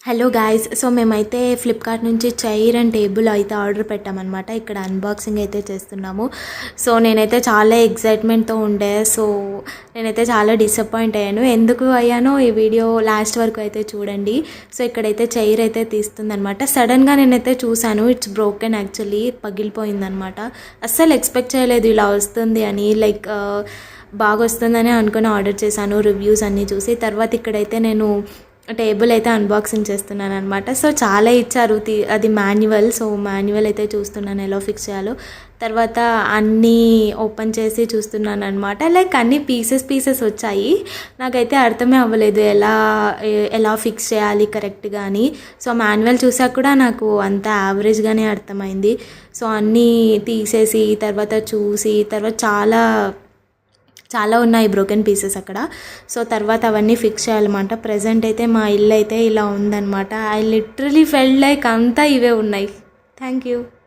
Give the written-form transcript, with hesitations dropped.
Hello guys, so మేమైతే Flipkart నుంచి chair and table అయితే ఆర్డర్ పెట్టామన్నమాట. ఇక్కడ అన్బాక్సింగ్ అయితే చేస్తున్నాము. సో నేనైతే చాలా ఎక్సైట్మెంట్తో ఉండే. సో నేనైతే చాలా డిసప్పాయింట్ అయ్యాను. ఎందుకు అయ్యానో ఈ వీడియో లాస్ట్ వరకు అయితే చూడండి. సో ఇక్కడైతే చైర్ అయితే తీస్తుందనమాట. సడన్గా నేనైతే చూశాను, ఇట్స్ బ్రోకెన్, యాక్చువల్లీ పగిలిపోయిందనమాట. అస్సలు ఎక్స్పెక్ట్ చేయలేదు ఇలా వస్తుంది అని. బాగా వస్తుందని అనుకుని ఆర్డర్ చేశాను, రివ్యూస్ అన్నీ చూసి. తర్వాత ఇక్కడైతే నేను టేబుల్ అయితే అన్బాక్సింగ్ చేస్తున్నాను అనమాట. సో చాలా ఇచ్చారు, అది మాన్యువల్. సో మాన్యువల్ అయితే చూస్తున్నాను ఎలా ఫిక్స్ చేయాలో. తర్వాత అన్నీ ఓపెన్ చేసి చూస్తున్నాను అనమాట. అన్ని పీసెస్ వచ్చాయి. నాకైతే అర్థమే అవ్వలేదు ఎలా ఫిక్స్ చేయాలి కరెక్ట్గా అని. సో మాన్యువల్ చూసాక కూడా నాకు అంత యావరేజ్గానే అర్థమైంది. సో అన్నీ తీసేసి తర్వాత చూసి తర్వాత చాలా ఉన్నాయి బ్రోకెన్ పీసెస్ అక్కడ. సో తర్వాత అవన్నీ ఫిక్స్ చేయాలన్నమాట. ప్రజెంట్ అయితే మా ఇల్లు అయితే ఇలా ఉందన్నమాట. ఐ లిటరలీ ఫెల్ట్ లైక్ అంతా ఇవే ఉన్నాయి. Thank you.